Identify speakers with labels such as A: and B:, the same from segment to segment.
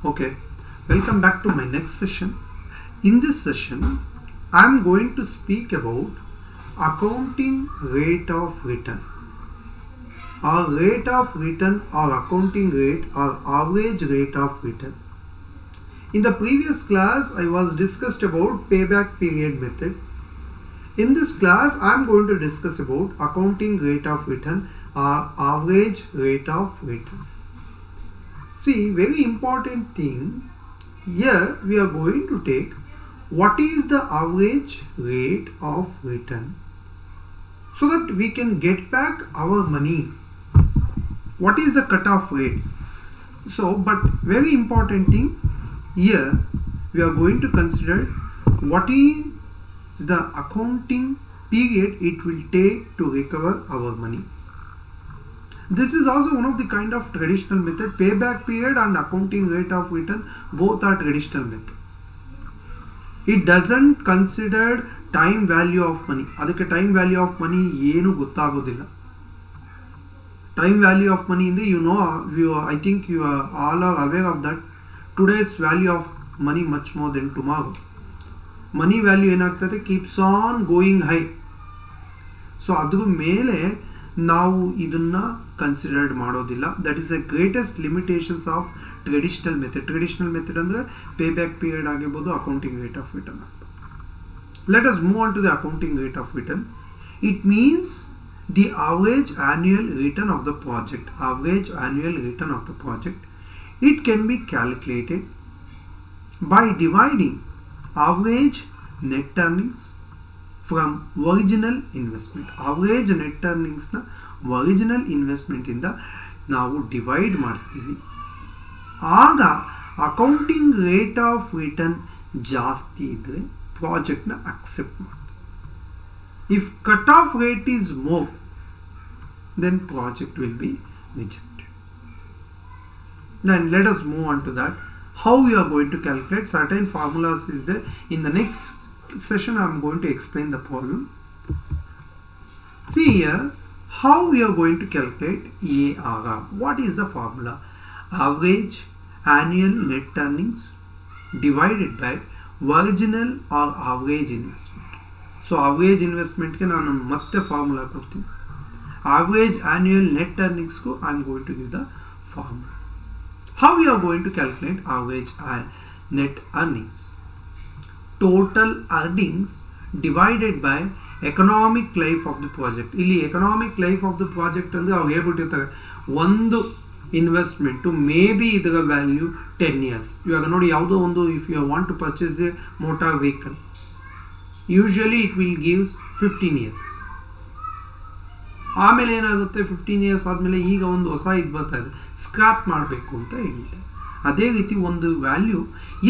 A: Okay, welcome back to my next session. In this session, I am going to speak about accounting rate of return. Or rate of return or accounting rate or average rate of return. In the previous class, I was discussed about payback period method. In this class, I am going to discuss about accounting rate of return or average rate of return. See, very important thing, here we are going to take what is the average rate of return so that we can get back our money. What is the cutoff rate? So, but very important thing, here we are going to consider what is the accounting period it will take to recover our money. This is also one of the kind of traditional method. Payback period and accounting rate of return both are traditional method. It doesn't consider time value of money. ಅದಕ್ಕೆ time value of money ಏನು ಗೊತ್ತಾಗೋದಿಲ್ಲ. Time value of money ಇಂದ I think you are all are aware of that. Today's value of money much more than tomorrow. Money value ಏನಾಗ್ತದೆ keeps on going high. So ಅದ್ರ ಮೇಲೆ ನಾವು ಇದನ್ನ considered ಮಾಡೋದಿಲ್ಲ. That is the greatest limitations of traditional method. Traditional method ಅಂದರೆ payback period ಆಗಿರ್ಬೋದು, accounting rate of return. Let us move on to the accounting rate of return. It means the average annual return of the project. Average annual return of the project. It can be calculated by dividing average net earnings from original investment. Average net earnings na original investment ಇಂದ ನಾವು divide ಮಾಡ್ತೀವಿ. ಆಗ accounting rate of return ಜಾಸ್ತಿ ಇದ್ರೆ ಪ್ರಾಜೆಕ್ಟ್ನ accept ಮಾಡ್ತೀವಿ. If cut off rate is more than project will be rejected. Then let us move on to that. How we are going to calculate certain formulas is there. In the next session I am going to explain the problem. See here how we are going to calculate ARR. What is the formula? Average annual net earnings divided by original or average investment. So average investment ke nanu matte formula kodtini. Average annual net earnings ko I am going to give the formula. How we are going to calculate average net earnings? Total earnings divided by economic life of the project. ಇಲ್ಲಿ economic life of the project ಅಂದ್ರೆ ಅವ್ರು ಹೇಳ್ಬಿಟ್ಟಿರ್ತಾರೆ ಒಂದು investment may be ಇದರ value 10 years. ಇವಾಗ ನೋಡಿ ಯಾವುದೋ ಒಂದು if you want to purchase a motor vehicle, usually it will gives 15 years. ಆಮೇಲೆ ಏನಾಗುತ್ತೆ, 15 years ಆದಮೇಲೆ ಈಗ ಒಂದು ಹೊಸ ಇದು ಬರ್ತಾ ಇದೆ, ಸ್ಕ್ರಾಪ್ ಮಾಡಬೇಕು ಅಂತ ಹೇಳ್ತಾರೆ. ಅದೇ ರೀತಿ ಒಂದು ವ್ಯಾಲ್ಯೂ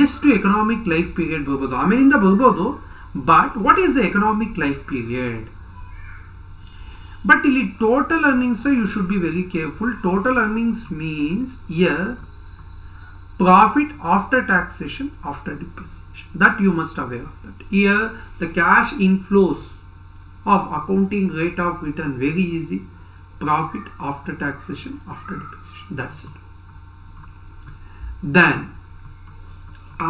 A: ಎಷ್ಟು ಎಕನಾಮಿಕ್ ಲೈಫ್ ಪೀರಿಯಡ್ ಬರ್ಬೋದು, ಆಮೇಲಿಂದ ಬರ್ಬೋದು. But what is the economic life period? But ಇಲ್ಲಿ total earnings you should be very careful. Total earnings means here profit after taxation, after depreciation. That you must aware of that. Here the cash inflows of accounting rate of return very easy. Profit after taxation, after depreciation. That's it. Then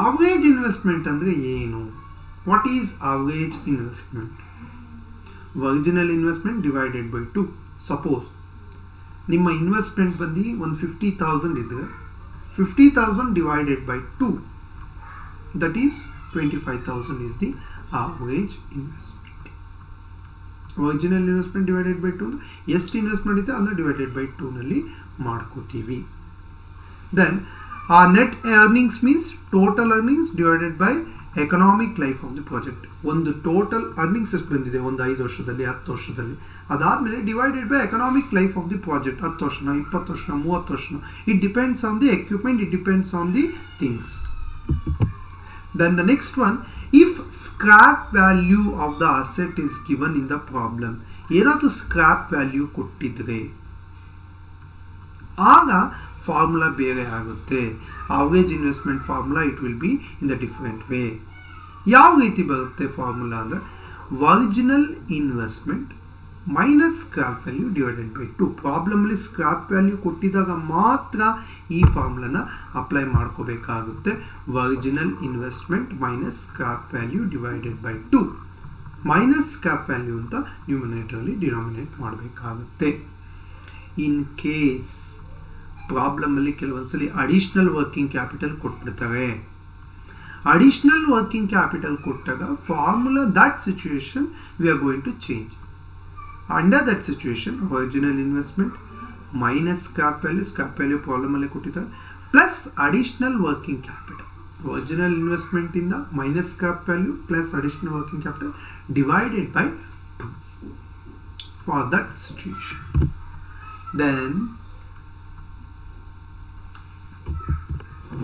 A: average investment ಅಂದ್ರೆ ಏನು? What is average investment? Original investment divided by 2. Suppose ನಿಮ್ಮ investment ಬಂದು ಒಂದು 50,000 ಇದ್ರೆ 50,000 divided by 2, that is 25,000 is the average investment. Original investment divided by 2, ಎಷ್ಟು investment ಇದೆ ಅದನ್ನ divided by 2 ನಲ್ಲಿ ಮಾಡ್ಕೋತೀವಿ. Then net earnings means total earnings divided by economic life of the project. ಒಂದು ಟೋಟಲ್ ಅರ್ನಿಂಗ್ಸ್ ಎಷ್ಟು ಬಂದಿದೆ ಒಂದು 5 ವರ್ಷದಲ್ಲಿ 10 ವರ್ಷದಲ್ಲಿ, ಅದಾದಮೇಲೆ divided by economic life of the project. 10 ವರ್ಷ, 20 ವರ್ಷ, 30 ವರ್ಷ. It depends on the equipment, it depends on the things. Then the next one, if scrap value of the asset is given in the problem. ಏನಾದರೂ scrap value ಕೊಟ್ಟಿದ್ರೆ ಆಗ formula ಬೇರೆ ಆಗುತ್ತೆ. Average investment formula it will be in the different way. ಯಾವ ರೀತಿ ಬರುತ್ತೆ formula ಅಂದರೆ, original investment minus scrap value divided by 2. Problem ಅಲ್ಲಿ ಸ್ಕ್ರಾಪ್ ವ್ಯಾಲ್ಯೂ ಕೊಟ್ಟಿದಾಗ ಮಾತ್ರ ಈ ಫಾರ್ಮುಲಾನ ಅಪ್ಲೈ ಮಾಡ್ಕೋಬೇಕಾಗುತ್ತೆ. Original investment minus scrap value divided by 2. Minus scrap value ಅಂತ numerator ಅಲ್ಲಿ ಡಿನಾಮಿನೇಟ್ ಮಾಡಬೇಕಾಗುತ್ತೆ. ಇನ್ ಕೇಸ್ ಪ್ರಾಬ್ಲಮ್ ಅಲ್ಲಿ ಕೆಲವೊಂದ್ಸಲಿ ಅಡಿಷನಲ್ ವರ್ಕಿಂಗ್ ಕ್ಯಾಪಿಟಲ್ ಕೊಟ್ಬಿಡ್ತಾರೆ. ಅಡಿಷನಲ್ ವರ್ಕಿಂಗ್ ಕ್ಯಾಪಿಟಲ್ ಕೊಟ್ಟಾಗ formula that situation we are going to change. Under that situation, original investment minus scrap value problem alle kottidare plus additional working capital. Original investment in the minus scrap value plus additional working capital divided by 2 for that situation. Then,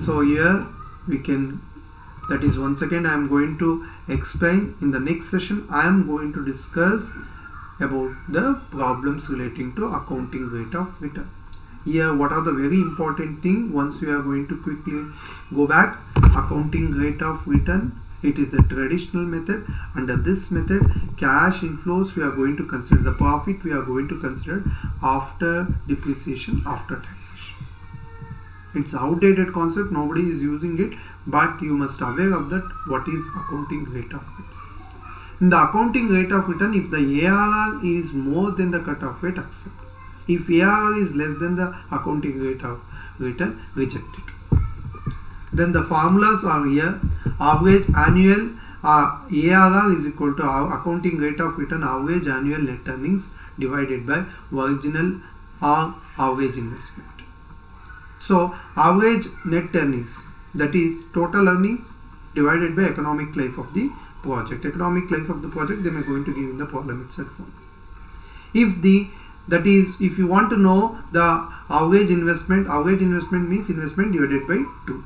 A: so here we can, that is once again I am going to explain in the next session. I am going to discuss about the problems relating to accounting rate of return. Here what are the very important thing, once we are going to quickly go back. Accounting rate of return, it is a traditional method. Under this method, cash inflows we are going to consider, the profit we are going to consider after depreciation, after taxation. It's outdated concept, nobody is using it, but you must aware of that what is accounting rate of return. In the accounting rate of return, if the ARR is more than the cutoff rate, accept. If ARR is less than the accounting rate of return, reject it. Then the formulas are here. Average annual ARR is equal to our accounting rate of return average annual net earnings divided by original or average investment. So average net earnings, that is total earnings divided by economic life of the project. Economic life of the project they are going to give in the problem itself. If the, that is, if you want to know the average investment means investment divided by 2.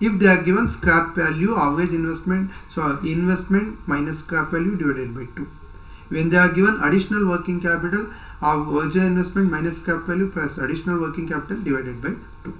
A: If they are given scrap value, average investment, so investment minus scrap value divided by 2. When they are given additional working capital, our original investment minus scrap value plus additional working capital divided by 2.